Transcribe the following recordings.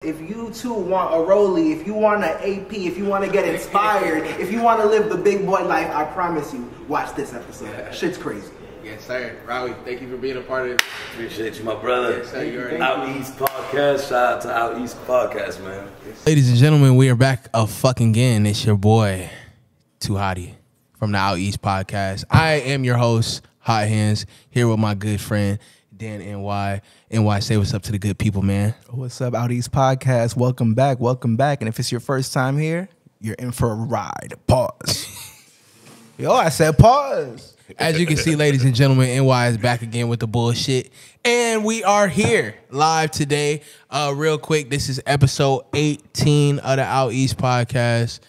If you too want a rollie, if you want an AP, if you want to get inspired, if you want to live the big boy life, I promise you, watch this episode. Shit's crazy. Yes, sir. Rawy, thank you for being a part of it. Appreciate you, my brother. Yes, sir. You already OutEast podcast. Shout out to OutEast podcast, man. Ladies and gentlemen, we are back again. It's your boy, Too Hottie, from the OutEast podcast. I am your host, Hot Hands, here with my good friend, Dan NY. NY, say what's up to the good people, man. What's up, OutEast podcast? Welcome back, welcome back. And if it's your first time here, you're in for a ride. Pause. Yo, I said pause. As you can see, ladies and gentlemen, NY is back again with the bullshit. And we are here live today. Real quick, this is episode 18 of the OutEast podcast.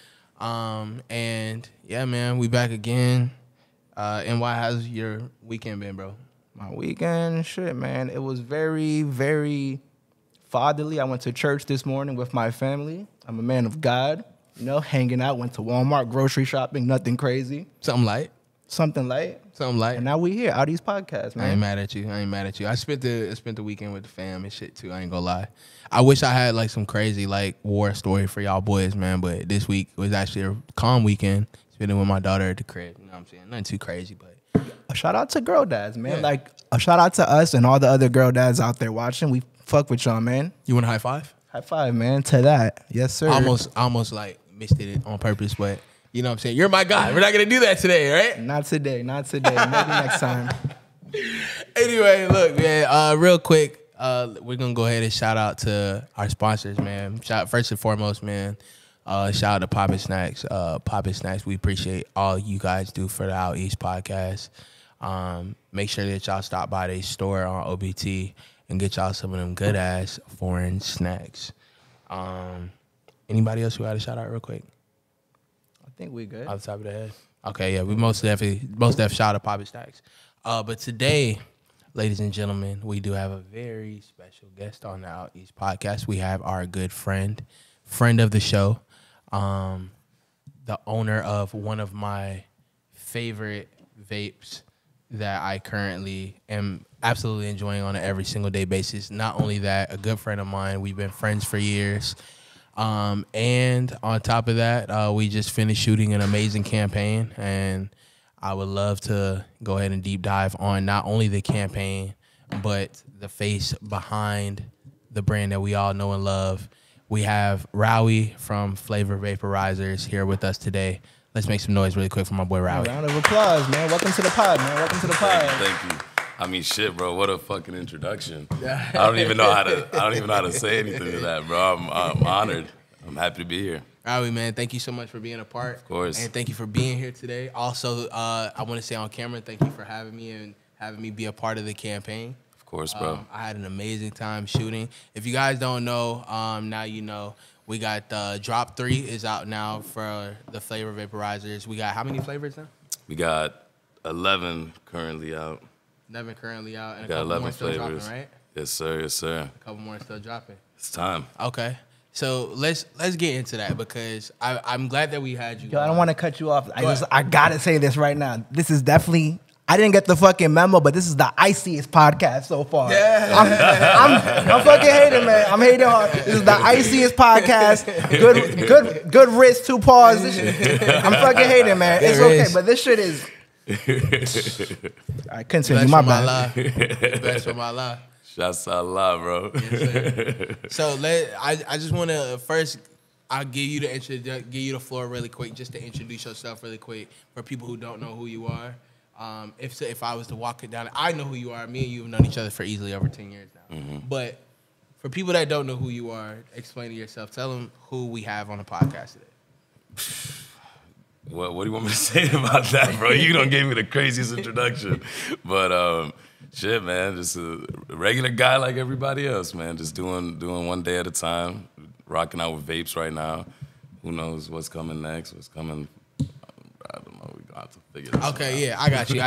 And yeah, man, we back again. NY, how's your weekend been, bro? My weekend, shit, man. It was very, very fatherly. I went to church this morning with my family. I'm a man of God, you know, hanging out. Went to Walmart, grocery shopping, nothing crazy. Something light. Something light. Something light. And now we here, OutEast podcast, man. I ain't mad at you. I spent the weekend with the fam and shit too. I ain't gonna lie. I wish I had like some crazy like war story for y'all boys, man. But this week was actually a calm weekend. Spending with my daughter at the crib. You know what I'm saying? Nothing too crazy, but a shout out to girl dads, man. Yeah. Like a shout out to us and all the other girl dads out there watching. We fuck with y'all, man. You want a high five? High five, man, to that. Yes, sir. Almost like missed it on purpose, but you know what I'm saying? You're my guy. We're not gonna do that today, right? Not today. Maybe next time. Anyway, look, man, real quick, we're gonna go ahead and shout out to our sponsors, man. First and foremost, man. Shout out to Poppin' Snacks. Poppin' Snacks, we appreciate all you guys do for the OutEast podcast. Make sure that y'all stop by their store on OBT and get y'all some of them good ass foreign snacks. Anybody else who had a shout out real quick? I think we good. Off the top of the head. Okay, yeah, we most definitely shout out to Poppin' Snacks. But today, ladies and gentlemen, we do have a very special guest on the OutEast podcast. We have our good friend of the show, the owner of one of my favorite vapes that I currently am absolutely enjoying on an every single day basis. Not only that, a good friend of mine. We've been friends for years. And on top of that, we just finished shooting an amazing campaign, and I would love to go ahead and deep dive on not only the campaign, but the face behind the brand that we all know and love. We have Rawy from Flavor VAPORIZORS here with us today. Let's make some noise really quick for my boy Rawy. Round of applause, man. Welcome to the pod, man. Welcome to the pod. Thank you. I mean, shit, bro. What a fucking introduction. I don't even know how to say anything to that, bro. I'm honored. I'm happy to be here. Rawy, man, thank you so much for being a part. Of course. And thank you for being here today. Also, I want to say on camera, thank you for having me and having me be a part of the campaign. Of course, bro. I had an amazing time shooting. If you guys don't know, now you know. We got Drop 3 is out now for the Flavor VAPORIZORS. We got how many flavors now? We got 11 currently out. 11 currently out, and We got 11 more still flavors. dropping, right? Yes, sir. Yes, sir. A couple more still dropping. It's time. Okay. So let's get into that because I'm glad that we had you. Yo, I don't want to cut you off. I gotta say this right now. This is definitely. I didn't get the fucking memo, but this is the iciest podcast so far. Yeah. I'm fucking hating, man. I'm hating hard. This is the iciest podcast. Good wrist, 2 paws. I'm fucking hating, man. It's okay, but this shit is. All right, continue. My bad. Best for my life. Shouts to Allah, bro. Yes, so I just want to first. I'll give you the floor really quick, just to introduce yourself really quick for people who don't know who you are. If I was to walk it down, I know who you are. Me and you have known each other for easily over 10 years now. Mm-hmm. But for people that don't know who you are, explain to yourself. Tell them who we have on the podcast today. What do you want me to say about that, bro? You done gave me the craziest introduction. But shit, man, just a regular guy like everybody else, man. Just doing one day at a time, rocking out with vapes right now. Who knows what's coming next? What's coming? I don't know. We gonna have to figure this out. Okay, yeah, I got you.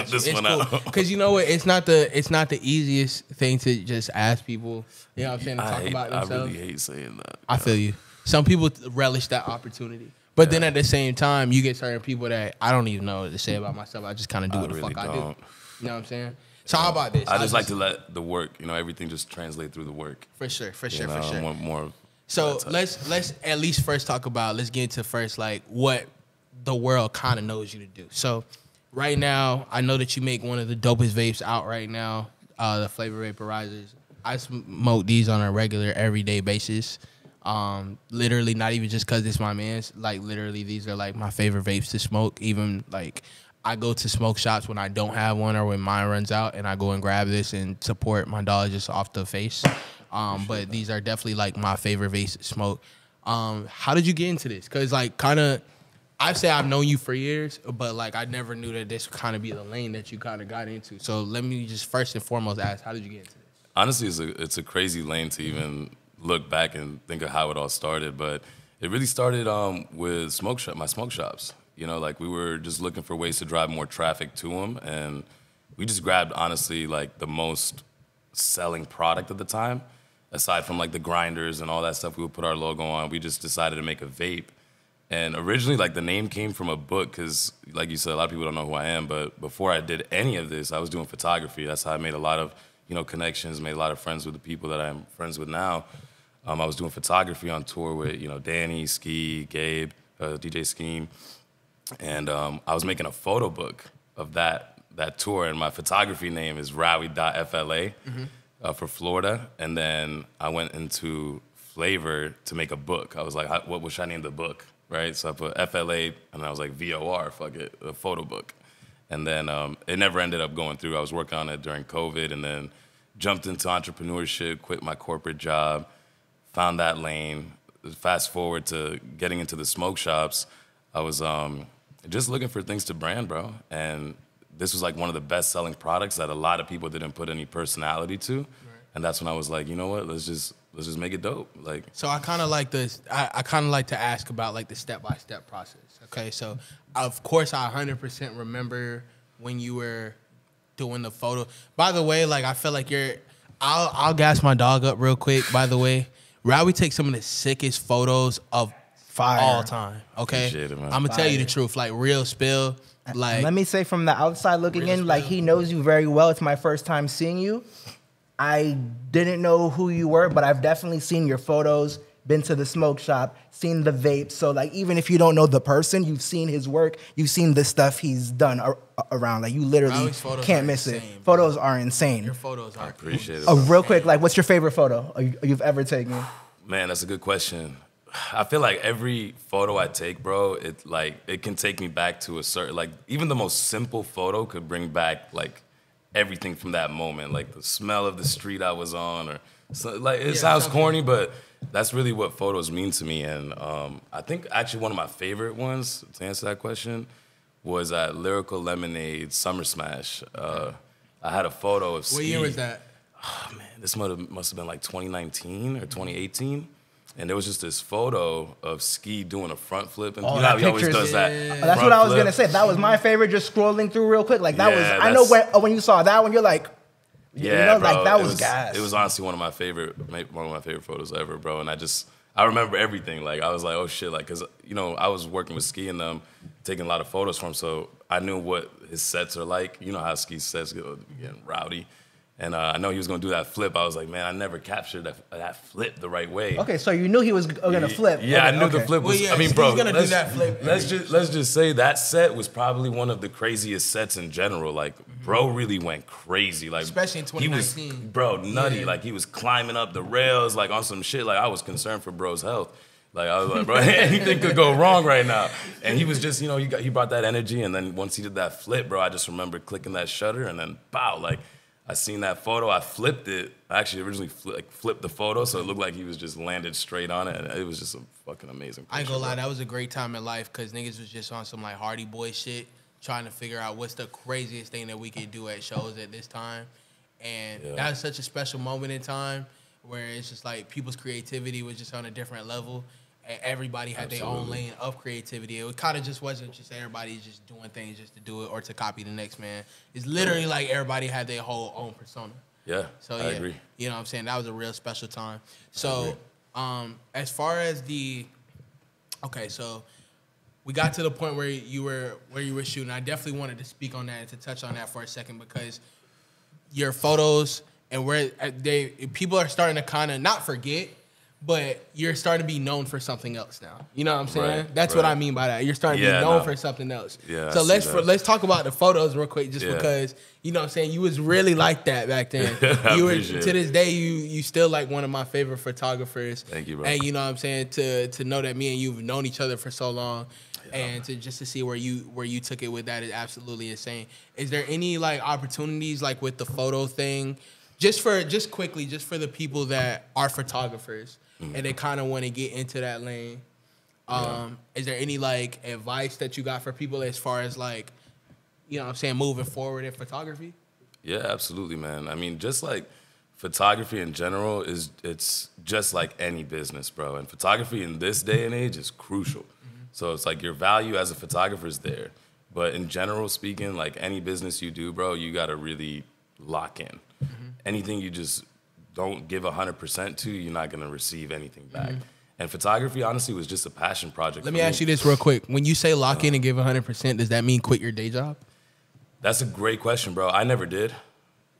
This It's one cool out. because you know what? It's not the easiest thing to just ask people. You know what I'm saying? To talk about themselves. I really hate saying that. I feel you. Some people relish that opportunity. But then at the same time, you get certain people that I don't even know what to say about myself. I just kind of do what the fuck I do. You know what I'm saying? So how about this? I just like to let the work, everything just translate through the work. For sure. I want more. So let's at least first talk about. Let's get into first like what the world kind of knows you to do. So right now, I know that you make one of the dopest vapes out right now, the flavor vaporizers. I smoke these on a regular, everyday basis. Literally, not even just because it's my man's. Like, literally, these are, like, my favorite vapes to smoke. Even, like, I go to smoke shops when I don't have one or when mine runs out, and I go and grab this and support my dog just off the face. But these are definitely, like, my favorite vapes to smoke. How did you get into this? Because, like, kind of, I'd say I've known you for years, but, like, I never knew that this would kind of be the lane that you kind of got into. So let me just first and foremost ask, how did you get into this? Honestly, it's a crazy lane to even look back and think of how it all started, but it really started with my smoke shops. Like we were just looking for ways to drive more traffic to them, and we just grabbed, honestly, like the most selling product at the time. Aside from like the grinders and all that stuff we would put our logo on, we just decided to make a vape. And originally, like the name came from a book because, like you said, a lot of people don't know who I am, but before I did any of this, I was doing photography. That's how I made a lot of connections, made a lot of friends with the people that I'm friends with now. I was doing photography on tour with, Danny, Ski, Gabe, DJ Scheme. And I was making a photo book of that tour, and my photography name is Rawy.FLA for Florida. And then I went into flavor to make a book. I was like, what should I name the book, right? So I put FLA, and I was like, VOR, fuck it, a photo book. And then it never ended up going through. I was working on it during COVID, and then jumped into entrepreneurship, quit my corporate job, found that lane. Fast forward to getting into the smoke shops, I was just looking for things to brand, bro. And this was like one of the best-selling products that a lot of people didn't put any personality to. Right. And that's when I was like, you know what, let's just make it dope. Like, so I kind of like this. I kind of like to ask about like the step-by-step process. Okay, so of course I 100% remember when you were doing the photo. By the way, like I feel like I'll gas my dog up real quick. By the way, Rawy takes some of the sickest photos of Fire. All time. Okay, I'm gonna tell you the truth. Like real spill. Like let me say from the outside looking in, like he knows you very well. It's my first time seeing you. I didn't know who you were, but I've definitely seen your photos, been to the smoke shop, seen the vape. So like even if you don't know the person, you've seen his work, you've seen the stuff he's done around. Like you literally can't miss it. Bro. Photos are insane. Your photos are. I appreciate it. Oh, real quick, like what's your favorite photo you've ever taken? Man, that's a good question. I feel like every photo I take, bro, it can take me back to a certain, like even the most simple photo could bring back like everything from that moment, like the smell of the street I was on, or so, like it sounds corny, but that's really what photos mean to me. And I think actually one of my favorite ones to answer that question was at Lyrical Lemonade Summer Smash. I had a photo of Ski. What year was that? Oh man, this must have been like 2019 or 2018. And there was just this photo of Ski doing a front flip, and you know how he always does that. That's what I was gonna say. That was my favorite. Just scrolling through real quick, like that was. I know when you saw that one, you're like, yeah, bro, like that was gas. It was honestly one of my favorite photos ever, bro. And I remember everything. Like I was like, oh shit, like because I was working with Ski and them, taking a lot of photos from him, so I knew what his sets are like. You know how Ski's sets get getting rowdy. And I know he was gonna do that flip. I was like, man, I never captured that flip the right way. Okay, so you knew he was gonna flip. Yeah, okay, I knew the flip was. Well, yeah, I mean, bro, he's gonna do that flip. Let's just say that set was probably one of the craziest sets in general. Like, bro, really went crazy. Like, especially in 2019. He was, bro, nutty. Yeah. Like he was climbing up the rails, like on some shit. Like I was concerned for bro's health. Like I was like, bro, anything could go wrong right now. And he was just, he brought that energy. And then once he did that flip, bro, I just remember clicking that shutter and then bow, like. I seen that photo, I flipped it. I actually originally flipped the photo, so it looked like he was just landed straight on it. And it was just a fucking amazing picture. I ain't gonna lie, that was a great time in life because niggas was just on some like Hardy Boy shit, trying to figure out what's the craziest thing that we could do at shows at this time. And that was such a special moment in time where it's just like people's creativity was just on a different level. And everybody had their own lane of creativity. It kind of just wasn't just everybody just doing things just to do it or to copy the next man. It's literally like everybody had their whole own persona. Yeah, so, I agree. You know what I'm saying? That was a real special time. So as far as so we got to the point where you were shooting. I definitely wanted to speak on that and to touch on that for a second because your photos and where people are starting to kind of not forget, but you're starting to be known for something else now. You know what I'm saying? Right, That's what I mean by that. You're starting to be known for something else. Yeah, so let's talk about the photos real quick, just because, you know what I'm saying, you was really like that back then. You were, to this day, you still like one of my favorite photographers. Thank you, bro. And you know what I'm saying, to know that me and you've known each other for so long. And to see where you took it with that is absolutely insane. Is there any like opportunities like with the photo thing, just for the people that are photographers and they kind of want to get into that lane? Is there any like advice that you got for people as far as like, you know what I'm saying, moving forward in photography? Yeah, absolutely, man. I mean, just like photography in general it's just like any business, bro. And photography in this day and age is crucial. So it's like your value as a photographer is there. But in general speaking, like any business you do, bro, you got to really lock in. Anything you just don't give 100% to, you're not going to receive anything back. And photography, honestly, was just a passion project. Let me ask you this real quick. When you say lock in and give 100%, does that mean quit your day job? That's a great question, bro. I never did.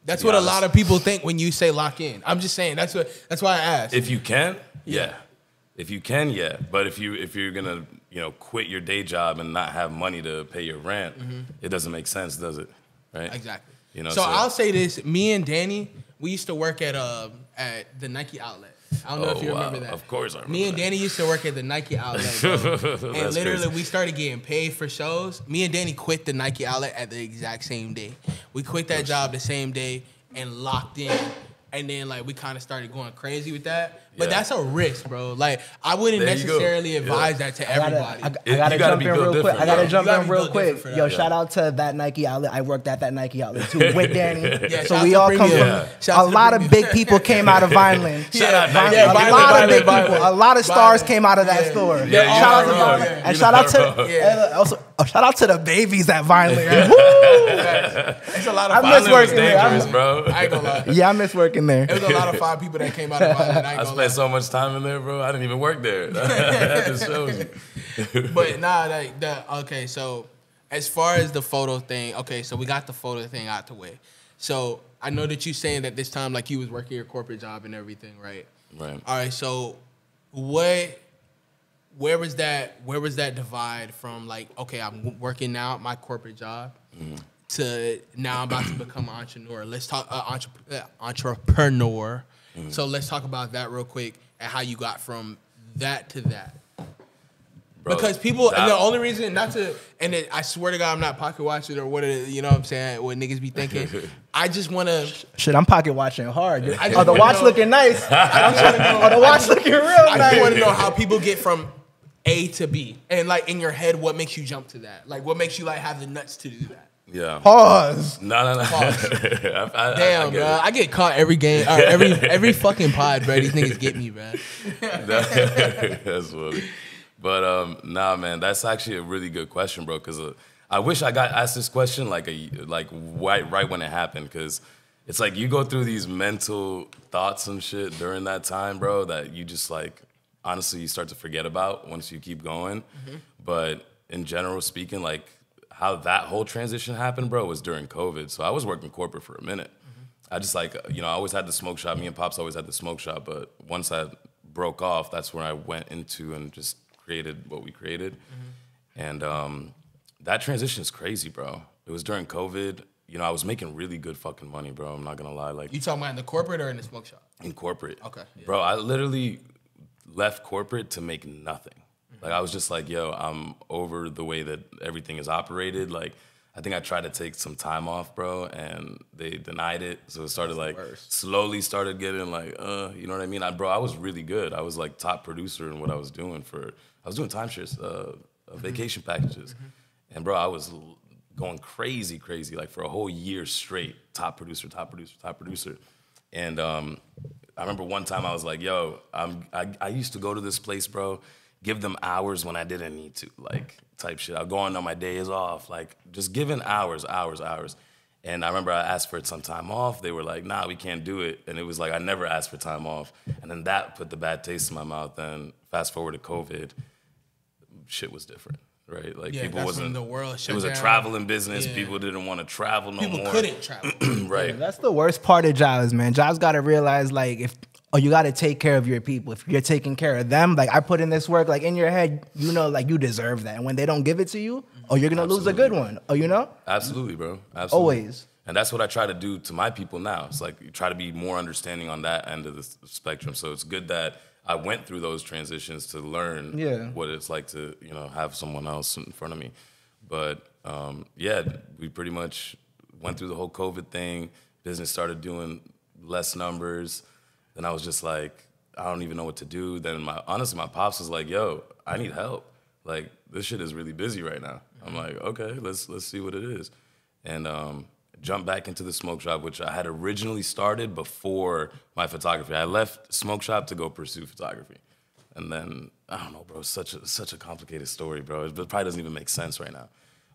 That's what a lot of people think when you say lock in. I'm just saying, that's why I asked. If you can, yeah. If you can, yeah. But if you're gonna, quit your day job and not have money to pay your rent, it doesn't make sense, does it? Right? Exactly. So I'll say this: me and Danny, we used to work at the Nike outlet. I don't know if you remember that. Of course I remember. Me and Danny used to work at the Nike outlet, bro. And literally, we started getting paid for shows. Me and Danny quit the Nike outlet at the exact same day. We quit that job the same day and locked in. And then, like, we kind of started going crazy with that. But that's a risk, bro. Like, I wouldn't necessarily advise that to everybody. I gotta jump in real quick. I gotta jump in real quick. Yo, shout out to that Nike outlet. I worked at that Nike outlet too with Danny. So we all come from. A lot of big people came out of Vineland. A lot of big people. A lot of stars came out of that store. Shout out to Vineland. And shout out to the babies at Vineland. It's a lot of I miss working there, bro. I ain't gonna lie. Yeah, I miss working there. There was a lot of fine people that came out of Vineland. I spent so much time in there, bro. I didn't even work there. That just shows you. But nah, okay, so as far as the photo thing, okay, so we got the photo thing out the way. So I know that you saying that this time, like, you was working your corporate job and everything, right? Right. All right, so where was that divide from, like, okay, I'm working now at my corporate job to now I'm about to become an entrepreneur. Let's talk entrepreneur. So let's talk about that real quick and how you got from that to that. Bro, because people, and the only reason not to, and I swear to God, I'm not pocket watching or what you know what I'm saying, what niggas be thinking. I just want to. Shit, I'm pocket watching hard. The watch looking nice. The watch looking real nice. I just want to know how people get from A to B. And, like, in your head, what makes you jump to that? Like, what makes you, like, have the nuts to do that? Yeah. Pause. No. Pause. Damn, bro. I get caught every game, or every fucking pod, bro. These niggas get me, bro. That's funny. But nah, man, that's actually a really good question, bro. Because I wish I got asked this question like right when it happened. Because it's like you go through these mental thoughts and shit during that time, bro, that you just like honestly you start to forget about once you keep going. But in general speaking, like, how that whole transition happened, bro, was during COVID. So I was working corporate for a minute. I just I always had the smoke shop. Me and Pops always had the smoke shop. But once I broke off, that's when I went into and just created what we created. And that transition is crazy, bro. It was during COVID. I was making really good fucking money, bro. I'm not going to lie. Like, you talking about in the corporate or in the smoke shop? In corporate. Okay. Yeah. Bro, I literally left corporate to make nothing. Like, I was just like, yo, I'm over the way that everything is operated. Like, I think I tried to take some time off, bro, and they denied it. So it started, like, slowly started getting, like, you know what I mean? I was really good. I was, like, top producer in what I was doing I was doing timeshares, vacation packages. And, bro, I was going crazy, like, for a whole year straight, top producer. And I remember one time I was like, yo, I used to go to this place, bro, give them hours when I didn't need to, like, type shit. I'll go on my days off, like, just giving hours. And I remember I asked for some time off. They were like, nah, we can't do it. And it was like, I never asked for time off. And then that put the bad taste in my mouth. And fast forward to COVID, shit was different. right? Like Yeah, people that's wasn't. when the world It shut was a down. traveling business. Yeah. People didn't want to travel no People more. couldn't travel. Right. That's the worst part of jobs, man. Jobs got to realize, like, you got to take care of your people. If you're taking care of them, like, I put in this work, like, in your head, you know, like, you deserve that. And when they don't give it to you, you're going to lose a good one. You know? Absolutely, bro. Absolutely. Always. And that's what I try to do to my people now. It's like you try to be more understanding on that end of the spectrum. So it's good that I went through those transitions to learn what it's like to, you know, have someone else in front of me. But yeah, we pretty much went through the whole COVID thing. Business started doing less numbers. Then I was just like, I don't even know what to do. Then honestly, my pops was like, yo, I need help. Like, this shit is really busy right now. I'm like, okay, let's see what it is. And jumped back into the smoke shop, which I had originally started before my photography. I left smoke shop to go pursue photography. And then, I don't know, bro, such a complicated story, bro. It probably doesn't even make sense right now.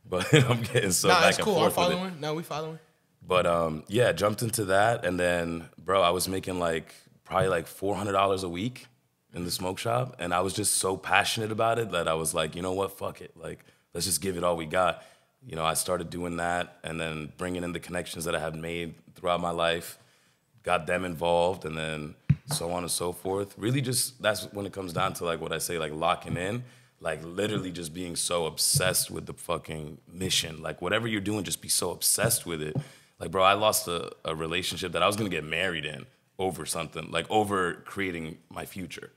But I'm getting so back and forth with it. No, we following. But yeah, jumped into that. And then, bro, I was making probably $400 a week in the smoke shop. And I was just so passionate about it that I was like, you know what, fuck it. Like, let's just give it all we got. You know, I started doing that and then bringing in the connections that I had made throughout my life, got them involved, and then so on and so forth. Really just, that's when it comes down to like what I say, like locking in, like literally just being so obsessed with the fucking mission. Like whatever you're doing, just be so obsessed with it. Like, bro, I lost a relationship that I was gonna get married in over something, like over creating my future,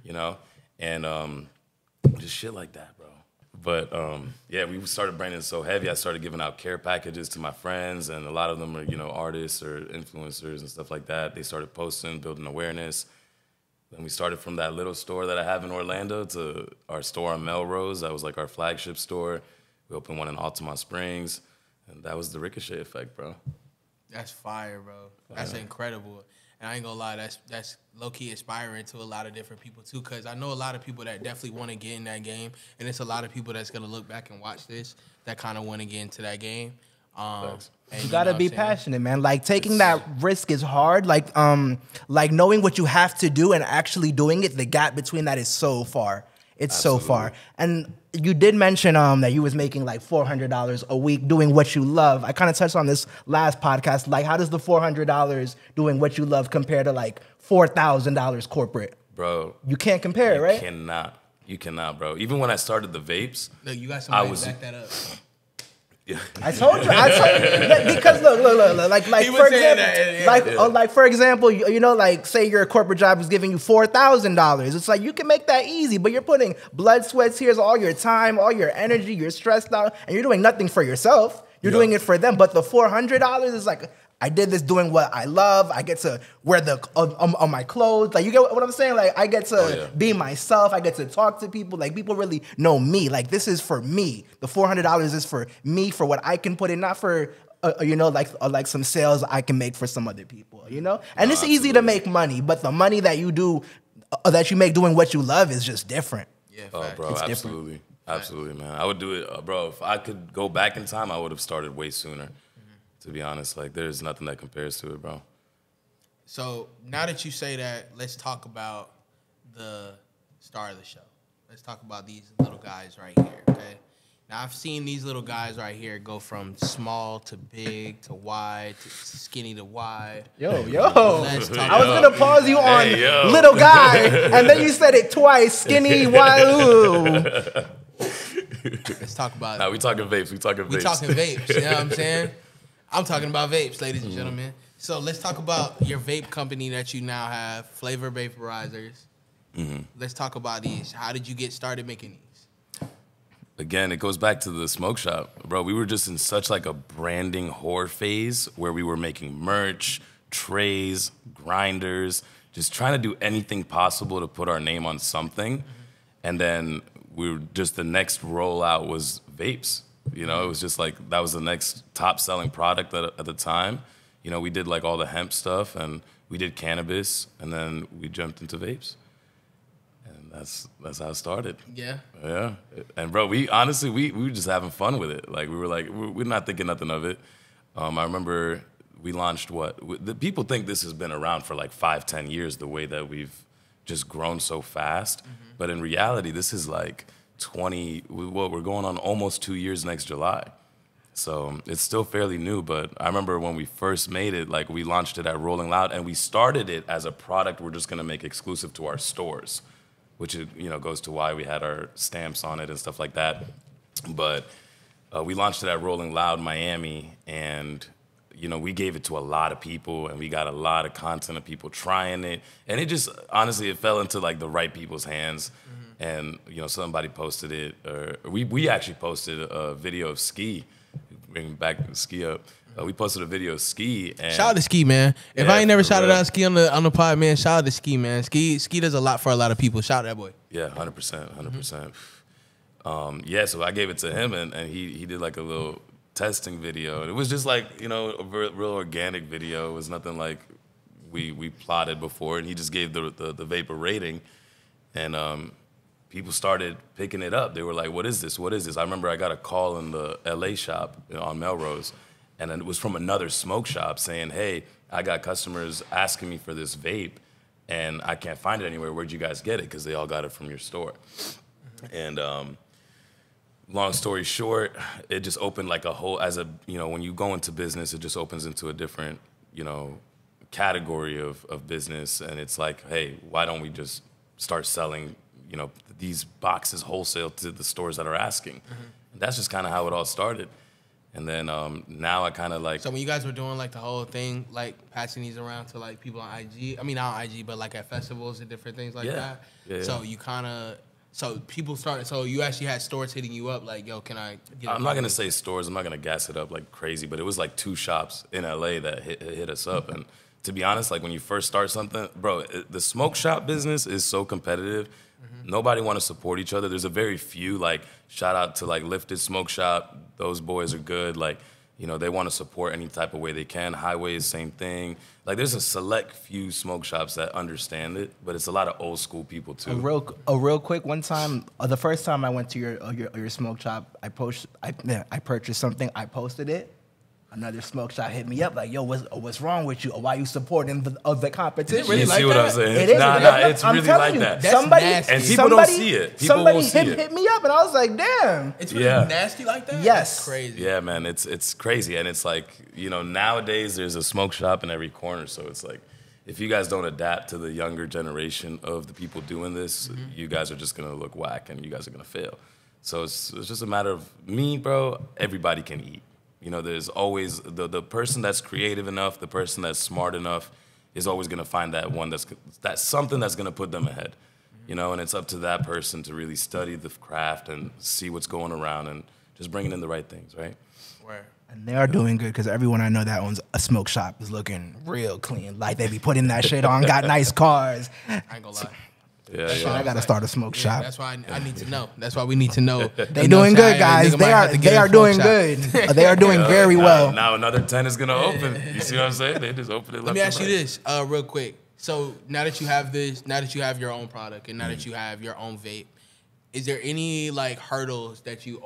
you know? And just shit like that, bro. But yeah, we started branding so heavy. I started giving out care packages to my friends, and a lot of them are, you know, artists or influencers and stuff like that. They started posting, building awareness. Then we started from that little store that I have in Orlando to our store on Melrose. That was like our flagship store. We opened one in Altamont Springs, and that was the ricochet effect, bro. That's fire, bro. That's incredible. And I ain't gonna lie, that's low-key inspiring to a lot of different people, too, because I know a lot of people that definitely want to get in that game, and it's a lot of people that's going to look back and watch this that kind of want to get into that game. You gotta be passionate, man. Like taking that risk is hard. Like knowing what you have to do and actually doing it, the gap between that is so far. It's so far. And you did mention that you was making like $400 a week doing what you love. I kind of touched on this last podcast. Like, how does the $400 doing what you love compare to like $4,000 corporate? Bro, you can't compare it, right? You cannot, bro. Even when I started the vapes, look, you got somebody to back that up. Yeah. I told you, because look, like for example, like for example, you know, like say your corporate job is giving you $4,000. It's like you can make that easy, but you're putting blood, sweat, tears, all your time, all your energy. You're stressed out, and you're doing nothing for yourself. You're doing it for them. But the $400 is like, I did this doing what I love. I get to wear on my clothes. Like, you get what I'm saying? Like, I get to be myself. I get to talk to people. Like, people really know me. Like, this is for me. The $400 is for me, for what I can put in, not for, you know, like some sales I can make for some other people, you know? And it's easy to make money, but the money that you do, that you make doing what you love is just different. Yeah, bro, it's absolutely. Different. Absolutely, man. I would do it, bro. If I could go back in time, I would have started way sooner. To be honest, like there's nothing that compares to it, bro. So now that you say that, let's talk about the star of the show. Let's talk about these little guys right here, okay? Now, I've seen these little guys right here go from small to big to wide to skinny to wide. Yo. I was going to pause you on little guy, and then you said it twice, skinny, wide. Ooh. Let's talk about it. Nah, we talking vapes. We talking vapes, you know what I'm saying? I'm talking about vapes, ladies and gentlemen. So let's talk about your vape company that you now have, Flavor Vaporizors. Let's talk about these. How did you get started making these? Again, it goes back to the smoke shop. Bro, we were just in such like a branding whore phase where we were making merch, trays, grinders, just trying to do anything possible to put our name on something. And then the next rollout was vapes. You know, it was just like, that was the next top selling product at the time. You know, we did like all the hemp stuff and we did cannabis and then we jumped into vapes. And that's how it started. Yeah. Yeah. And bro, we were just having fun with it. Like we're not thinking nothing of it. I remember we launched the people think this has been around for like 5-10 years, the way that we've just grown so fast. But in reality, this is like we're going on almost 2 years next July. So it's still fairly new, but I remember when we first made it, like we launched it at Rolling Loud, and we started it as a product we're just gonna make exclusive to our stores, which goes to why we had our stamps on it and stuff like that. But we launched it at Rolling Loud Miami, and we gave it to a lot of people, and we got a lot of content of people trying it, and it just honestly it fell into like the right people's hands. And somebody posted it, or we actually posted a video of Ski. Bring back Ski up. We posted a video of Ski. And shout out to Ski, man. If I ain't never shouted out Ski on the pod, man, shout out to Ski, man. Ski does a lot for a lot of people. Shout out that boy. Yeah, 100%, 100%. Yeah, so I gave it to him, and he did like a little testing video. And it was just like, a real organic video. It was nothing like we plotted before, and he just gave the vapor rating. And people started picking it up. They were like, what is this? What is this? I remember I got a call in the LA shop on Melrose, and it was from another smoke shop saying, hey, I got customers asking me for this vape, and I can't find it anywhere. Where'd you guys get it? Because they all got it from your store. And long story short, it just opened like a whole, when you go into business, it just opens into a different, category of business. And it's like, hey, why don't we just start selling these boxes wholesale to the stores that are asking. And that's just kind of how it all started. And then now I kind of like... So when you guys were doing like the whole thing, like passing these around to like people on IG, I mean not on IG, but like at festivals and different things like that. Yeah. So you kind of... So people started... So you actually had stores hitting you up like, yo, can I get... I'm not going to say stores. I'm not going to gas it up like crazy, but it was like 2 shops in LA that hit us up. And to be honest, like when you first start something, bro, the smoke shop business is so competitive. Nobody want to support each other. There's a very few, like, shout out to, like, Lifted Smoke Shop. Those boys are good. Like, they want to support any type of way they can. Highways, same thing. Like, there's a select few smoke shops that understand it, but it's a lot of old school people, too. A real quick, one time, the first time I went to your smoke shop, I purchased something, I posted it. Another smoke shop hit me up like, yo, what's wrong with you? Or why you supporting the competition? Really like see what I'm saying? It is. It's I'm really telling like you, that. Somebody, nasty. And people don't see it. People somebody won't see it. hit me up, and I was like, damn. It's really nasty like that? Yes. That's crazy. Yeah, man, it's crazy. And it's like, nowadays there's a smoke shop in every corner. So it's like, if you guys don't adapt to the younger generation of the people doing this, you guys are just going to look whack, and you guys are going to fail. So it's just a matter of me, bro, everybody can eat. There's always the person that's creative enough, the person that's smart enough is always going to find that one that's something that's going to put them ahead, and it's up to that person to really study the craft and see what's going around and just bringing in the right things, right? Where? And they are doing good because everyone I know that owns a smoke shop is looking real clean. Like they be putting that shit on, got nice cars. I ain't gonna lie. Yeah. I gotta start a smoke shop. That's why I need to know. That's why we need to know. They doing good, guys. They are doing good. They are doing very well. Now another 10 is gonna open. You see what I'm saying? They just open it. Let me ask you this, real quick. So now that you have this, now that you have your own product, and now that you have your own vape, is there any like hurdles that you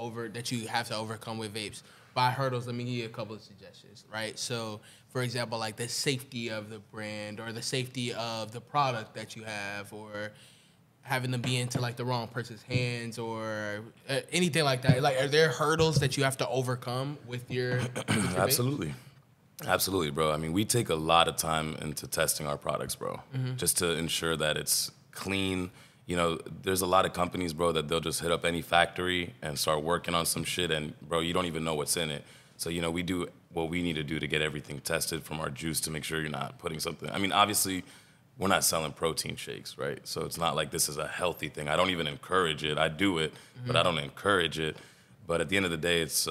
have to overcome with vapes? By hurdles, let me give you a couple of suggestions, right? So, for example, like the safety of the brand or the safety of the product that you have, or having them be into like the wrong person's hands, or anything like that. Like, are there hurdles that you have to overcome with your Absolutely. Absolutely, bro. I mean, we take a lot of time into testing our products, bro, just to ensure that it's clean. There's a lot of companies, bro, that they'll just hit up any factory and start working on some shit, and, bro, you don't even know what's in it. So, we do what we need to do to get everything tested from our juice to make sure you're not putting something. I mean, obviously, we're not selling protein shakes, right? So it's not like this is a healthy thing. I don't even encourage it. I do it, but I don't encourage it. But at the end of the day, it's,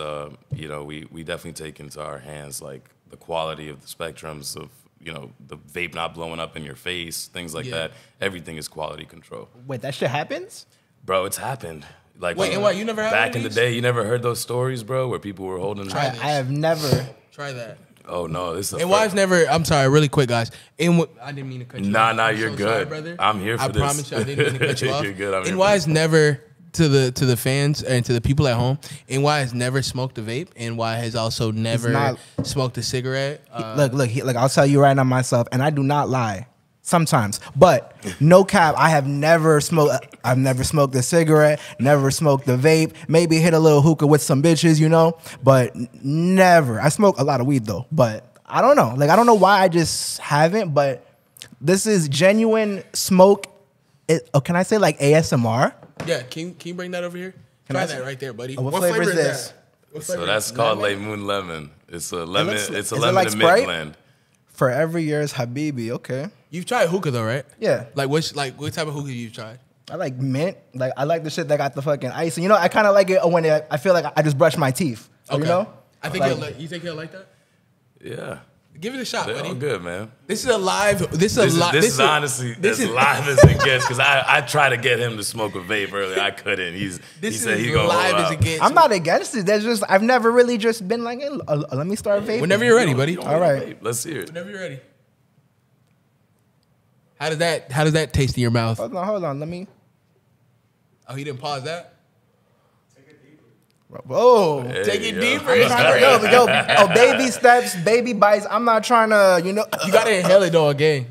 we definitely take into our hands, like, the quality of the spectrums of, the vape not blowing up in your face, things like that. Everything is quality control. Wait, that shit happens? Bro, it's happened. Like, wait, and what, you never had back in the day, you never heard those stories, bro, where people were holding... I have never... Try that. Oh, no, this is and wives never... I'm sorry, really quick, guys. I didn't mean to cut you off. Nah, you're good. Sorry, brother. I'm here for this. I promise you, I didn't mean to cut you off. You're good. I'm and wives never... To the fans and to the people at home, NY has never smoked a vape. NY has also never smoked a cigarette. Look, I'll tell you right now myself, and I do not lie. sometimes. But no cap, I've never smoked a cigarette, never smoked a vape, maybe hit a little hookah with some bitches, you know, but never. I smoke a lot of weed though, but I don't know. Like, I don't know why I just haven't, but this is genuine smoke. Can I say like ASMR? Yeah, can you bring that over here? Try that right there, buddy. What flavor is this? So that's called Moon Lemon. It's a lemon. It's a lemon like and mint Sprite? blend. Forever Yours Habibi. Okay. You've tried hookah though, right? Yeah. Like what type of hookah you've tried? I like mint. Like, I like the shit that got the fucking ice. And, you know, I kind of like it when I feel like I just brush my teeth. Okay. You know? I think you think he'll like that? Yeah. Give it a shot, They're buddy. all good, man. This is a live. This is honestly as live as it gets, because I tried to get him to smoke a vape earlier. I couldn't. He said he gonna live hold as out. it gets. I'm not against it. There's just, I've never really just been like, hey, let me start vaping. Whenever you're ready, buddy. All right. Let's hear it. Whenever you're ready. How does that taste in your mouth? Hold on. Let me. Oh, he didn't pause that? Whoa. Hey, Take it yo. deeper. Yo, baby steps, baby bites. I'm not trying to, you know. You gotta inhale it though again.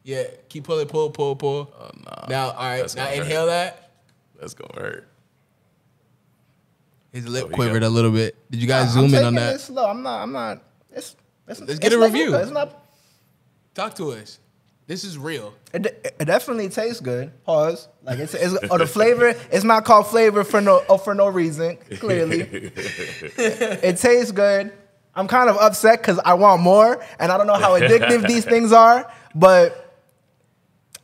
Yeah, keep pulling, pull. Oh, nah. Now, all right, That's now gonna inhale that. That's gonna hurt. His lip he quivered got- a little bit. Did you guys zoom in on taking that? it slow. I'm not. Let's get a review. It's not. Talk to us. This is real. It definitely tastes good. Pause. Like it's the flavor. It's not called flavor for no reason. Clearly, it tastes good. I'm kind of upset because I want more, and I don't know how addictive these things are. But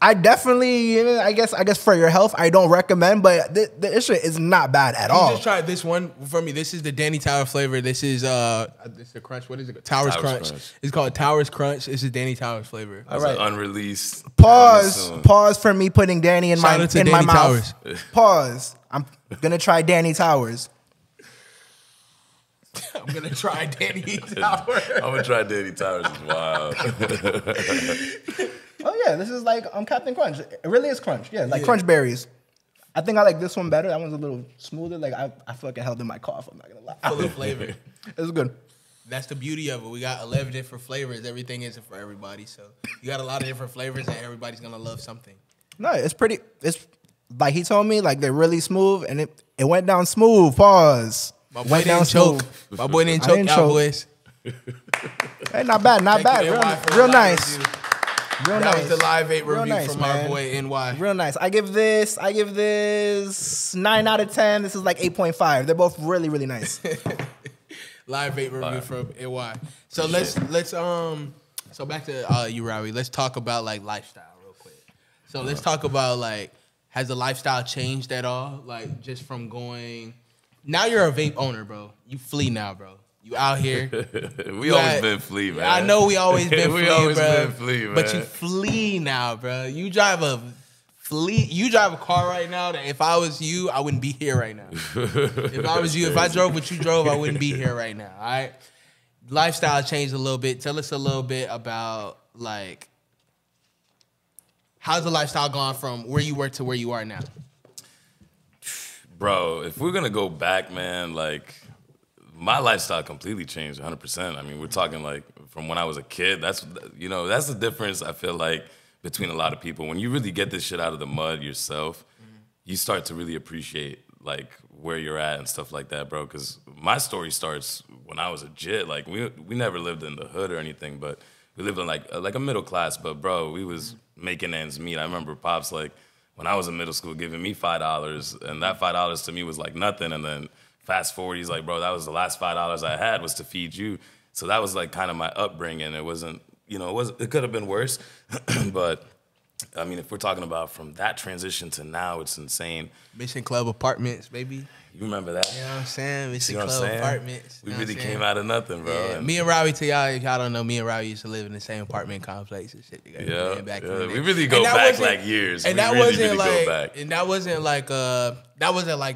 I definitely, I guess for your health, I don't recommend. But this shit is not bad at all. You just tried this one for me. This is the Danny Tower flavor. This is this is a crunch. What is it? Towers Crunch. It's called Towers Crunch. This is Danny Towers flavor. All right. Unreleased. Pause for me putting Danny in Shout my out to in Danny my Towers. mouth. Pause. I'm gonna try Danny Towers. I'm gonna try Danny Towers. I'm gonna try Danny Towers. It's wild. Oh yeah, this is like Captain Crunch. It really is crunch. Yeah, like crunch berries. I think I like this one better. That one's a little smoother. Like I fucking held in my cough. I'm not gonna lie. Full of flavor. It's good. That's the beauty of it. We got 11 different flavors. Everything isn't for everybody. So you got a lot of different flavors, and everybody's gonna love something. No, it's pretty. It's like he told me, like they're really smooth, and it went down smooth. Pause. My boy didn't choke. My boy didn't choke, y'all boys. Hey, not bad, not bad. Real nice. Real That nice. was the live vape review nice, from man. our boy NY. Real nice. I give this 9 out of 10. This is like 8.5. They're both really, really nice. Live vape review from NY. So let's so back to you, Rawy. Let's talk about like lifestyle real quick. So let's talk about like, has the lifestyle changed at all? Like just from going, now you're a vape owner, bro. You flee now, bro. You out here. We always been flea, man. I know we always been flea, been flea, man. But you flee now, bro. You drive a car right now that if I was you, I wouldn't be here right now. If I was you, if I drove what you drove, I wouldn't be here right now. All right. Lifestyle changed a little bit. Tell us a little bit about like how's the lifestyle gone from where you were to where you are now? Bro, if we're gonna go back, man, like my lifestyle completely changed 100%. I mean, we're talking like from when I was a kid. That's the difference I feel like between a lot of people. When you really get this shit out of the mud yourself, you start to really appreciate like where you're at and stuff like that, bro. Because my story starts when I was a jit. Like we never lived in the hood or anything, but we lived in like a middle class. But bro, we was making ends meet. I remember Pops like when I was in middle school giving me $5, and that $5 to me was like nothing. And then fast forward, he's like, bro, that was the last $5 I had was to feed you. So that was like kind of my upbringing. It wasn't, it could have been worse, but I mean, if we're talking about from that transition to now, it's insane. Mission Club Apartments, baby. You remember that? You know what I'm saying? Mission You know what I'm Club saying? Apartments. We really came out of nothing, bro. Yeah. Me and Rawy, to y'all, if y'all don't know, me and Rawy used to live in the same apartment complex and shit together. Yeah, man, back in yeah. the day. We really go back like years. And we that really, wasn't really like, go back. and that wasn't like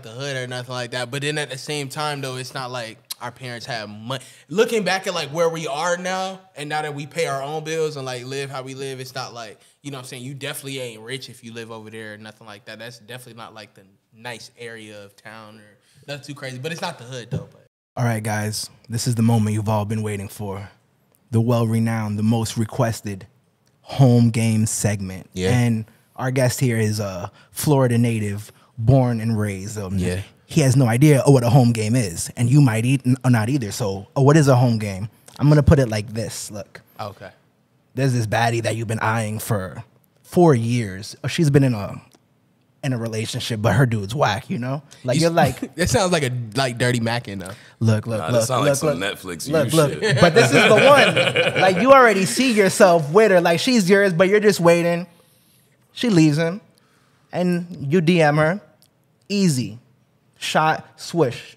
the hood or nothing like that. But then at the same time, though, it's not like our parents had money. Looking back at like where we are now, and now that we pay our own bills and like live how we live, it's not like, you know what I'm saying, you definitely ain't rich if you live over there or nothing like that. That's definitely not like the nice area of town or nothing too crazy. But it's not the hood though. But All right, guys. This is the moment you've all been waiting for. The well-renowned, the most requested home game segment. Yeah. And our guest here is a Florida native, born and raised. Yeah. He has no idea what a home game is, and you might not either. So, what is a home game? I'm gonna put it like this. Look, Okay. there's this baddie that you've been eyeing for 4 years. She's been in a relationship, but her dude's whack. You know, like you're like, That sounds like a Dirty Mackin though. look, That sounds like some Netflix shit. But this is the one. Like you already see yourself with her. Like she's yours, but you're just waiting. She leaves him, and you DM her. Easy. Shot, swish.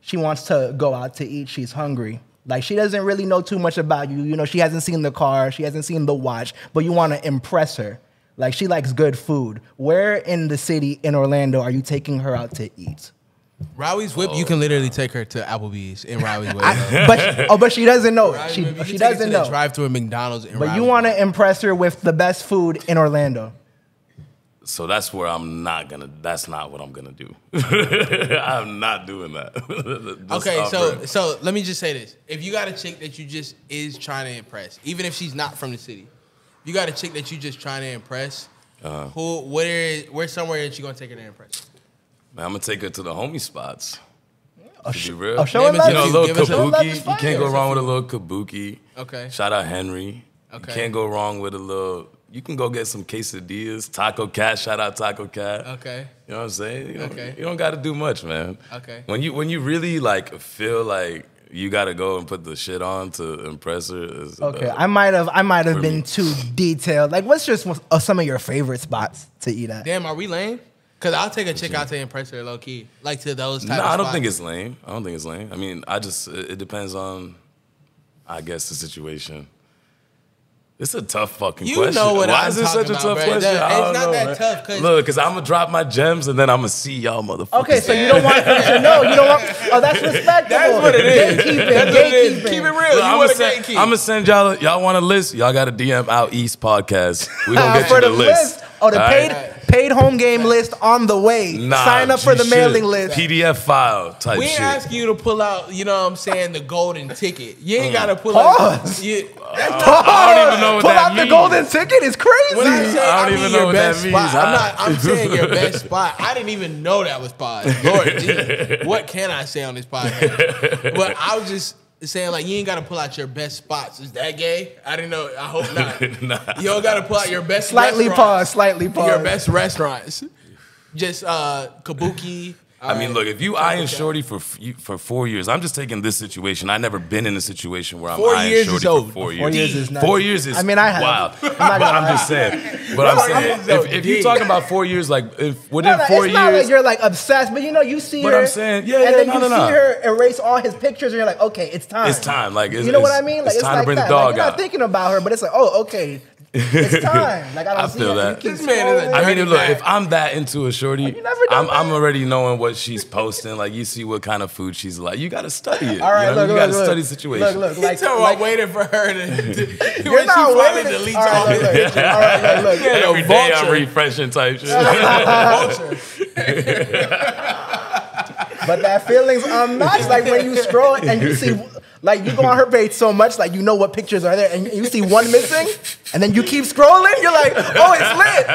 She wants to go out to eat. She's hungry. Like, she doesn't really know too much about you. You know, she hasn't seen the car. She hasn't seen the watch. But you want to impress her. Like, she likes good food. Where in the city in Orlando are you taking her out to eat? Rawy's Whip, you can literally take her to Applebee's in Rawy's Whip. But she doesn't know. Rawy's She Whip, you can take her doesn't to know. the drive-thru at McDonald's in But Rawy's you want Whip. to impress her with the best food in Orlando. So that's where that's not what I'm gonna do. I'm not doing that. Okay, so let me just say this. If you got a chick that you just is trying to impress, even if she's not from the city, you got a chick that you just trying to impress, where's somewhere that you gonna take her to impress? Man, I'm gonna take her to the homie spots. To be Oh, real. show her Name it love. to You know, a Give little us a- love is kabuki. fine. You can't go wrong with a little kabuki. Okay. Shout out Henry. Okay. You can't go wrong with a little. You can go get some quesadillas. Taco Cat. Shout out Taco Cat. Okay. You know what I'm saying? Okay. You don't got to do much, man. Okay. When you really like feel like you got to go and put the shit on to impress her. Okay, I might have for been me. too detailed. Like, what's just some of your favorite spots to eat at? Damn, are we lame? Cause I'll take a chick out to impress her low key, like to those type. No, of I don't spots. think it's lame. I mean, it depends on, I guess, the situation. It's a tough fucking You question. know what Why I'm is it such a talking tough about, bro. question? It's I don't not know, that man. tough, 'cause- Look, because I'm going to drop my gems and then I'm going to see y'all motherfuckers. Okay, so you don't want them to know. You don't want. Oh, that's respectable. That's what it is. Gatekeeping. That's what it is. Gatekeeping. Keep it real. Look, You I'm want going a gatekeep. to send y'all want a list? Y'all got to DM OutEast podcast. We going to get For you the the list. Oh, the All right? paid home game list on the way. Nah, Sign up for the G mailing shit. list. PDF file type We ain't shit. asking you to pull out, you know what I'm saying, the golden ticket. You ain't got to pull Pause. out. You, I don't even know what Pull that out means. the golden ticket is crazy. when I say I I, don't mean even know your what best that means. spot, I'm saying your best spot. I didn't even know that was pod. Lord Jesus, what can I say on this podcast? But I was just saying, like, you ain't got to pull out your best spots. Is that gay? I didn't know. I hope not. Nah. You don't got to pull out your best Slightly restaurants. pause. Your best restaurants. Just kabuki. I mean, look, if you eyeing Shorty for 4 years, I'm just taking this situation. I've never been in a situation where I'm 4 eyeing years Shorty is for old. 4 years. 4 years is nuts. 4 years is I mean, I have. wild. I'm not But gonna I'm lie. just saying. But I'm saying, so if you're deep. talking about 4 years, like if within No, 4 it's not like years, you're like obsessed, but you know, you see But her. I'm saying, yeah, and yeah, then no, you no, no. see her erase all his pictures, and you're like, okay, it's time. it's time. Like, You know what I mean? Like, it's time like to bring that. the dog like, you're out. not thinking about her, but it's like, oh, okay, it's time. Like, I don't I see feel it. that. You keep This man is a scrolling. I mean, dirty look, bag. if I'm that into a shorty, you never done I'm already knowing what she's posting. Like, you see what kind of food she's like. You got to study it. All right, you know? look, You got to look, study look. the situation. Look, Like, like, so like I'm waiting for her to. you're when she not finally waiting. deletes All all right, his look, all right, look. Yeah, Every day I'm vulture. refreshing type shit. Vulture. But that feeling's unmatched. Like when you scroll and you see, like you go on her page so much, like you know what pictures are there, and you see one missing, and then you keep scrolling. You're like, oh, it's lit.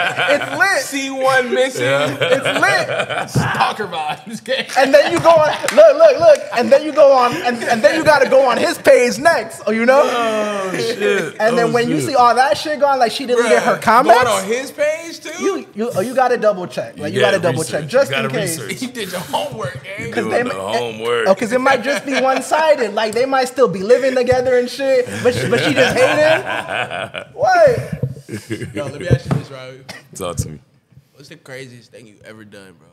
It's lit. See one missing. It's lit. Stalker vibes. And then you go on, look, and then you go on, and then you gotta go on his page next, oh, you know? Oh, shit. And then when you see all that shit going, like she deleted her Going comments, on his page too. you gotta double check. Like you Yeah, gotta double research. check just You gotta in case. research. You did your homework, gang. Doing they the might- homework. Oh, because it might just be one-sided. Like they might still be living together and shit, but she just hating. What? Yo, let me ask you this, Rawy. Talk to me. What's the craziest thing you ever done, bro?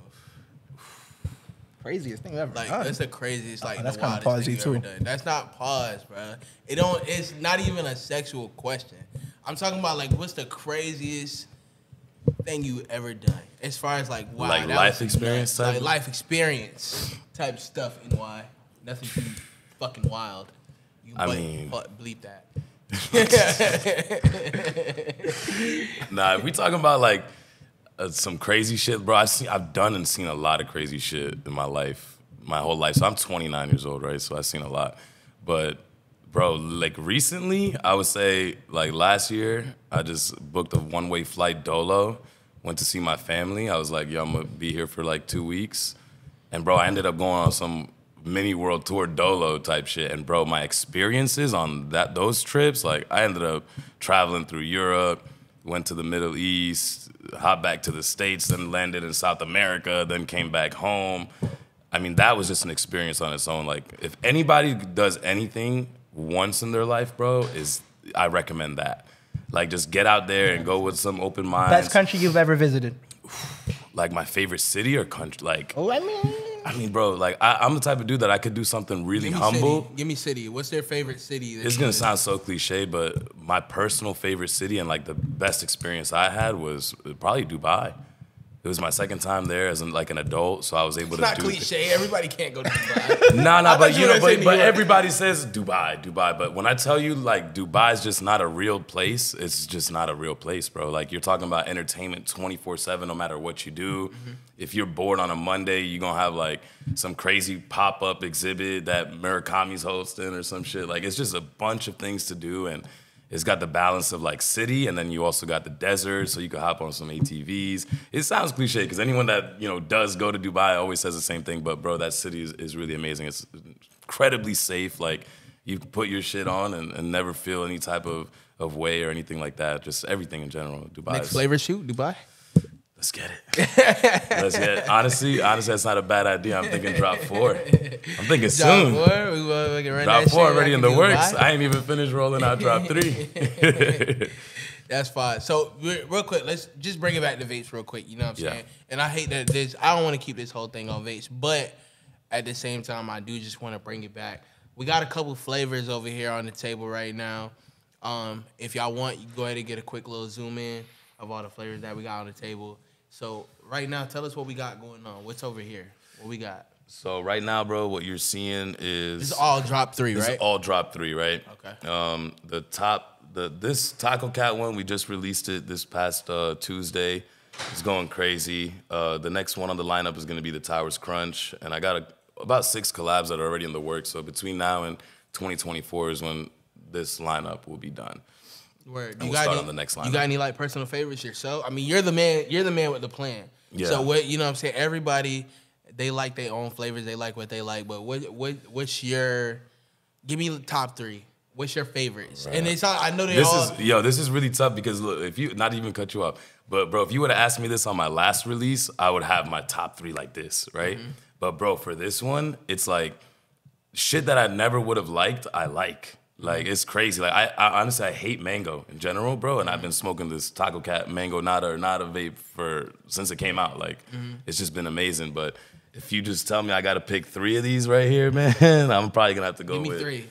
Craziest thing ever. Like done. that's the craziest, like that's the kinda wildest thing pausey, you ever too. done. That's not pause, bro. It don't. It's not even a sexual question. I'm talking about like what's the craziest thing you ever done as far as like wow, Like that life was experience nuts. type? like life experience type stuff and why nothing too fucking wild. You I mean- bleep that. Nah, if we talking about like some crazy shit, bro. I've done and seen a lot of crazy shit in my life, my whole life. So I'm 29 years old, right? So I've seen a lot. But Bro, like recently, I would say like last year, I just booked a one-way flight dolo, went to see my family. I was like, yo, I'm gonna be here for like 2 weeks. And bro, I ended up going on some mini world tour dolo type shit. And bro, my experiences on those trips, like I ended up traveling through Europe, went to the Middle East, hopped back to the States, then landed in South America, then came back home. I mean, that was just an experience on its own. Like, if anybody does anything once in their life, bro, I recommend that. Like, just get out there and go with some open minds. Best country you've ever visited? Like, my favorite city or country? Like, Oh, I mean, bro, like, I'm the type of dude that I could do something really humble. Give me city. What's their favorite city? It's going to sound so cliche, but my personal favorite city and, like, the best experience I had was probably Dubai. It was my second time there as an adult, so I was able to do. It's not cliche. Everybody can't go to Dubai. No, but everybody says Dubai. But when I tell you like Dubai's just not a real place, it's just not a real place, bro. Like you're talking about entertainment 24/7, no matter what you do. Mm-hmm. If you're bored on a Monday, you're gonna have like some crazy pop-up exhibit that Murakami's hosting or some shit. Like it's just a bunch of things to do, and it's got the balance of like city, and then you also got the desert, so you can hop on some ATVs. It sounds cliche because anyone that does go to Dubai always says the same thing. But bro, that city is really amazing. It's incredibly safe. Like you can put your shit on and never feel any type of way or anything like that. Just everything in general. Dubai. Next flavor shoot, Dubai. Let's get it. Let's get it. Honestly, that's not a bad idea. I'm thinking drop 4. I'm thinking soon. Drop 4? We can run drop that 4 shit already in the Dubai. works. I ain't even finished rolling out drop 3. That's fine. So real quick, let's just bring it back to vapes real quick. You know what I'm saying? Yeah. And I hate that I don't want to keep this whole thing on vapes, but at the same time, I do just want to bring it back. We got a couple flavors over here on the table right now. If y'all want, you can go ahead and get a quick little zoom in of all the flavors that we got on the table. So right now, tell us what we got going on. What's over here? What we got? So right now, bro, what you're seeing is This is all drop 3, right? This is all drop 3, right? Okay. This Taco Cat one, we just released it this past Tuesday. It's going crazy. The next one on the lineup is going to be the Towers Crunch, and I got about 6 collabs that are already in the works. So between now and 2024 is when this lineup will be done. Word. And we'll start on the next lineup. You got any like personal favorites yourself? I mean, you're the man. You're the man with the plan. Yeah. So what you know? What I'm saying everybody, they like their own flavors. They like what they like. But what's your? Give me the top 3. What's your favorites? Right. And it's all, I know this is really tough because look, if you not even cut you off, but bro, if you would have asked me this on my last release, I would have my top 3 like this, right? Mm-hmm. But bro, for this one, it's like shit that I never would have liked. I like. Like, it's crazy. Like, I honestly, I hate mango in general, bro. And I've been smoking this Taco Cat mango nada vape since it came out. Like, It's just been amazing. But if you just tell me I got to pick 3 of these right here, man, I'm probably going to have to go with. Give me 3.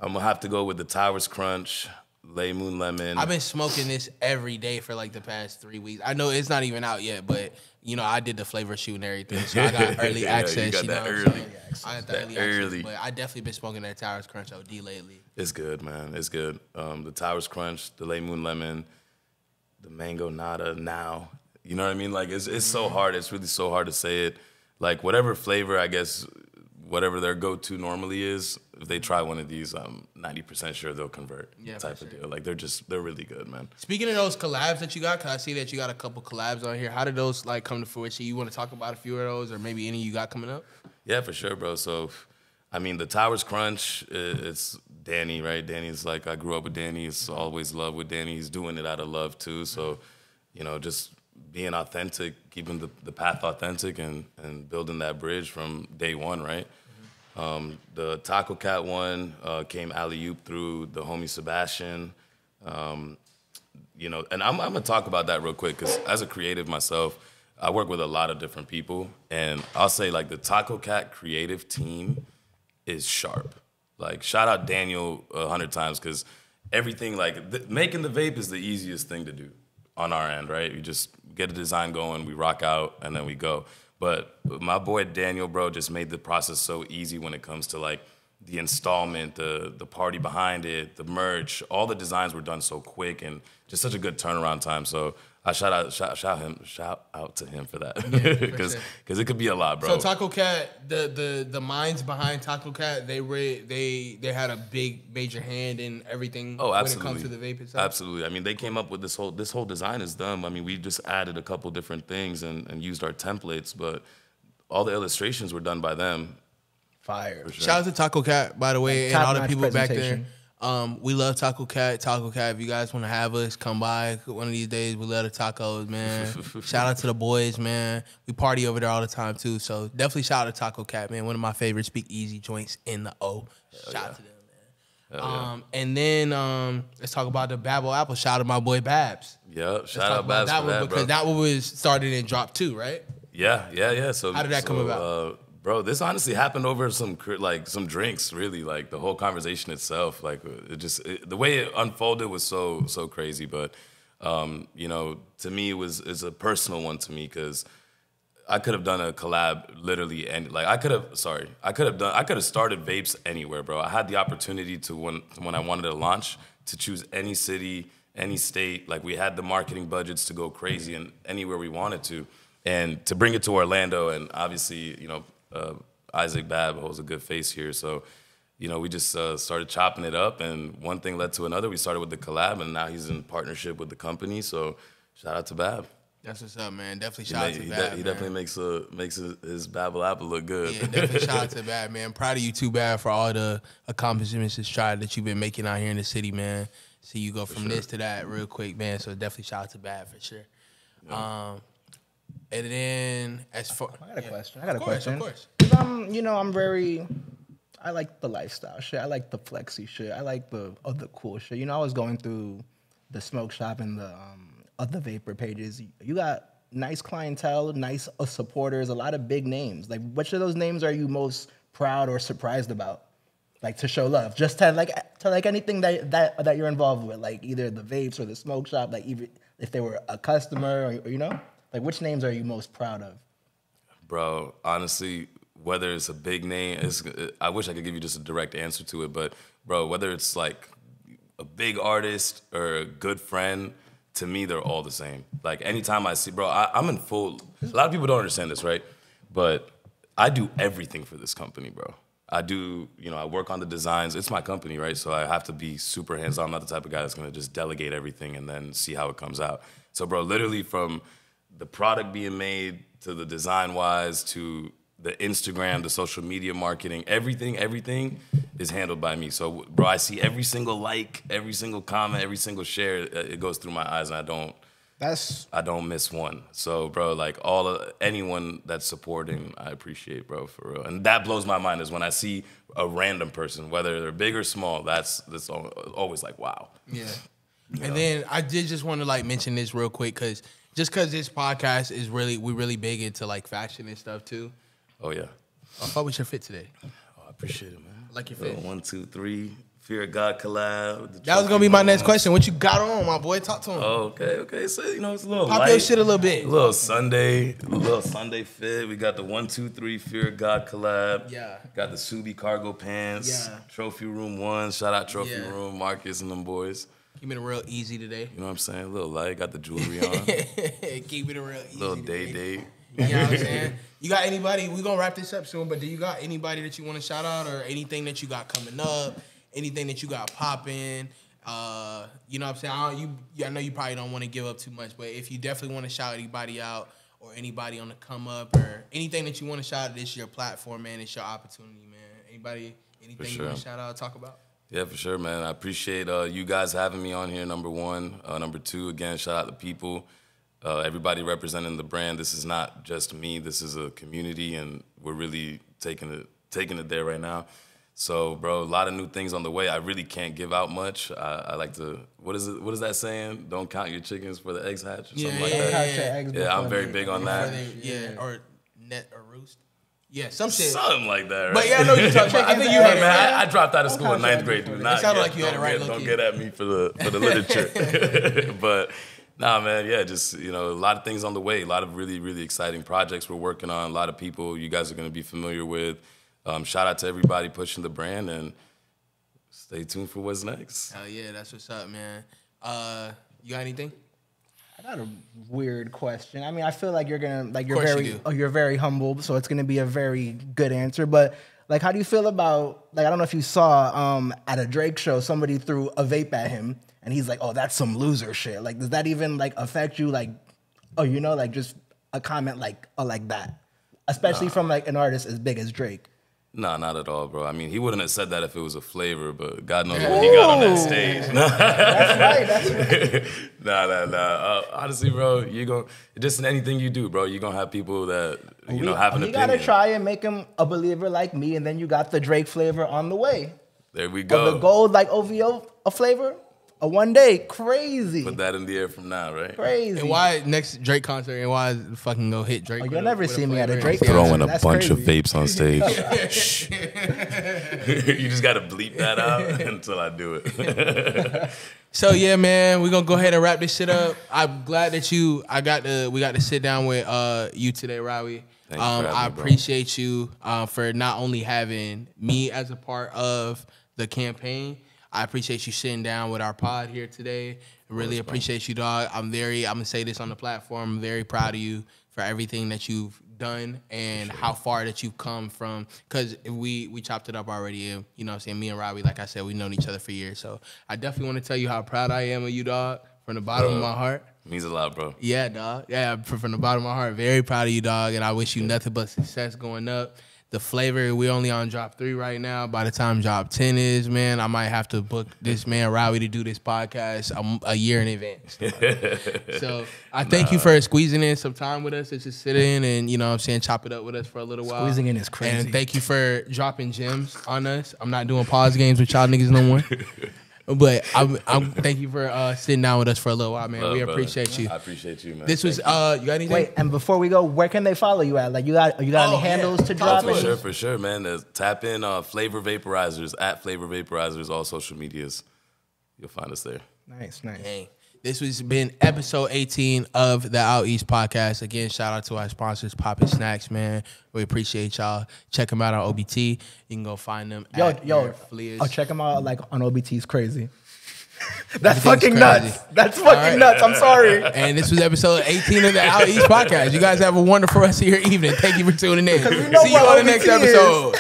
I'm going to have to go with the Towers Crunch, Lay Moon Lemon. I've been smoking this every day for like the past 3 weeks. I know it's not even out yet, but, I did the flavor shoot and everything. So I got early access. You got that early. I got the early access. But I definitely been smoking that Towers Crunch OD lately. It's good, man. It's good. The Towers Crunch, the Lay Moon Lemon, the Mango Nada now. You know what I mean? Like, it's so hard. It's really so hard to say it. Like, whatever flavor, I guess, whatever their go-to normally is, if they try one of these, I'm 90% sure they'll convert. Yeah, type of deal. Like, they're really good, man. Speaking of those collabs that you got, because I see that you got a couple collabs on here. How did those, like, come to fruition? You want to talk about a few of those or maybe any you got coming up? Yeah, for sure, bro. So, I mean, the Towers Crunch, it's Danny, right? Danny's like, I grew up with Danny. It's always love with Danny. He's doing it out of love, too. So, just being authentic, keeping the path authentic and building that bridge from day one, right? The Taco Cat one came alley-oop through the homie Sebastian. And I'm going to talk about that real quick because as a creative myself, I work with a lot of different people. And I'll say, like, the Taco Cat creative team is sharp. Like, shout out Daniel 100 times because everything, like, making the vape is the easiest thing to do on our end, right? You just get a design going, we rock out, and then we go. But my boy Daniel, bro, just made the process so easy when it comes to, like, the installment, the party behind it, the merch. All the designs were done so quick and just such a good turnaround time. So I shout out to him for that Yeah, because it could be a lot, bro. So Taco Cat, the minds behind Taco Cat, they had a big major hand in everything. Oh, absolutely. When it comes to the vape itself. Absolutely. I mean, they came up with this whole design is them. I mean, we just added a couple different things and used our templates, but all the illustrations were done by them. Fire. For sure. Shout out to Taco Cat, by the way, and all the Top-notch people back there. presentation. We love Taco Cat. Taco Cat, if you guys want to have us, come by one of these days. We love the tacos, man. Shout out to the boys, man. We party over there all the time, too. So definitely shout out to Taco Cat, man. One of my favorite speakeasy joints in the O. Shout out to them, man. And then let's talk about the Babel Apple. Shout out to my boy Babs. Yep. Shout out Babs for that, because bro. that one was started in Drop 2, right? Yeah. So How did that come about? Bro, this honestly happened over some drinks, really. Like the whole conversation itself, like the way it unfolded was so crazy. But you know, to me, it's a personal one to me because I could have done a collab literally, and like I could have started vapes anywhere, bro. I had the opportunity to when I wanted to launch to choose any city, any state. Like we had the marketing budgets to go crazy and anywhere we wanted to, and to bring it to Orlando, and obviously, you know. Isaac Bab holds a good face here, so you know we just started chopping it up, and one thing led to another. We started with the collab, and now he's in partnership with the company. So shout out to Bab. That's what's up, man. Definitely shout out to Bab. He definitely makes his Babel apple look good. Yeah, definitely shout out to Bab, man. Proud of you too, Bab, for all the accomplishments and strides that you've been making out here in the city, man. See you go from this to that real quick, man. So definitely shout out to Bab for sure. Yeah. And then as for I got a question. Of course. 'Cause I like the lifestyle shit. I like the flexy shit. I like the cool shit. You know, I was going through the smoke shop and the other vapor pages. You got nice clientele, nice supporters, a lot of big names. Like, which of those names are you most proud or surprised about? Like to show love, just to anything that you're involved with, like either the vapes or the smoke shop. Like even if they were a customer, or you know. Like, which names are you most proud of? Bro, honestly, whether it's a big name, I wish I could give you just a direct answer to it. But, bro, whether it's like a big artist or a good friend, to me, they're all the same. Like, anytime I see, bro, I'm in full. A lot of people don't understand this, right? But I do everything for this company, bro. I do, you know, I work on the designs. It's my company, right? So I have to be super hands-on. I'm not the type of guy that's going to just delegate everything and then see how it comes out. So, bro, literally from the product being made to the design-wise to the Instagram, the social media marketing, everything is handled by me. So, bro, I see every single like, every single comment, every single share. It goes through my eyes, and I don't miss one. So, bro, like anyone that's supporting, I appreciate, bro, for real. And that blows my mind is when I see a random person, whether they're big or small. That's always like, wow. Yeah. And then I did just want to like mention this real quick because this podcast is we're really big into like fashion and stuff too. Oh yeah. I fuck with your fit today. Oh, I appreciate it, man. Like your fit. 1, 2, 3. Fear of God collab. That was gonna be my next question. What you got on, my boy? Talk to him. Oh, okay. So you know it's a little Pop light. your shit a little bit. A little Sunday fit. We got the 1, 2, 3 Fear of God collab. Yeah. Got the Subi cargo pants. Yeah. Trophy Room 1. Shout out Trophy Room, Marcus and them boys. Keep it real easy today. You know what I'm saying? A little light. Got the jewelry on. Keep it real easy. Little date. You know what I'm saying? You got anybody? We gonna wrap this up soon, but do you got anybody that you want to shout out or anything that you got coming up? Anything that you got popping? You know what I'm saying? I know you probably don't want to give up too much, but if you definitely want to shout anybody out or anybody on the come up or anything that you want to shout out, this is your platform, man. It's your opportunity, man. Anything you want to shout out, talk about? Yeah, for sure, man. I appreciate you guys having me on here, number one. Number two, again, shout out to people. Everybody representing the brand. This is not just me. This is a community, and we're really taking it there right now. So, bro, a lot of new things on the way. I really can't give out much. I like to, what is that saying? Don't count your chickens for the eggs hatch or something like that. Yeah, I'm very big on that. Or net or roost. Yeah, some shit. Something like that, right? But yeah, I know you're talking about. I think you had it right. I dropped out of school in 9th grade. It sounded like you had it right. Don't get at me for the literature. But nah, man, yeah, just, you know, a lot of things on the way. A lot of really, really exciting projects we're working on. A lot of people you guys are going to be familiar with. Shout out to everybody pushing the brand, and stay tuned for what's next. Hell yeah, that's what's up, man. You got anything? I got a weird question. I mean, I feel like you're You're very humble, so it's gonna be a very good answer. But like, how do you feel about, like, I don't know if you saw at a Drake show, somebody threw a vape at him, and he's like, "Oh, that's some loser shit." Like, does that even like affect you? Like, oh, you know, like just a comment like that, especially from like an artist as big as Drake. Nah, not at all, bro. I mean, he wouldn't have said that if it was a flavor, but God knows what he got on that stage. That's right. Nah. Honestly, bro, just in anything you do, bro, you're going to have people that, have an opinion. You got to try and make him a believer like me, and then you got the Drake flavor on the way. There we go. Or the gold, like OVO, a flavor, a one day, crazy. Put that in the air from now, right? Crazy. And why next Drake concert and why fucking go hit Drake? You'll never see me at a Drake Throwing concert. a That's bunch of crazy. vapes on stage. Shh. You just got to bleep that out until I do it. So yeah, man, we're gonna go ahead and wrap this shit up. I'm glad that we got to sit down with you today, Rawy. Thank you for having I me, bro. appreciate you for not only having me as a part of the campaign. I appreciate you sitting down with our pod here today. I really appreciate you, dog. I'm gonna say this on the platform. I'm very proud of you for everything that you've done and how far that you've come from. Because we chopped it up already. You know what I'm saying? Me and Rawy, like I said, we've known each other for years. So I definitely want to tell you how proud I am of you, dog, from the bottom of my heart. Means a lot, bro. Yeah, dog. Yeah, from the bottom of my heart, very proud of you, dog. And I wish you nothing but success going up. The flavor, we only on drop 3 right now. By the time drop 10 is, man, I might have to book this man, Rawy, to do this podcast a year in advance. So I thank you for squeezing in some time with us to just sit in and, you know what I'm saying, chop it up with us for a little while. Squeezing in is crazy. And thank you for dropping gems on us. I'm not doing pause games with y'all niggas no more. But I'm thank you for sitting down with us for a little while, man. We appreciate you. I appreciate you, man. This was you got anything? Wait, and before we go, where can they follow you at? Like, you got any handles to drop? For sure, man. Tap in Flavor Vaporizers at Flavor Vaporizers, all social medias. You'll find us there. Nice. Dang. This has been episode 18 of the OutEast podcast. Again, shout out to our sponsors, Poppin' Snacks, man. We appreciate y'all. Check them out on OBT. You can go find them at I'll check them out like on OBT. It's crazy. That's fucking nuts. That's fucking nuts. I'm sorry. And this was episode 18 of the OutEast podcast. You guys have a wonderful rest of your evening. Thank you for tuning in. See you on the next episode.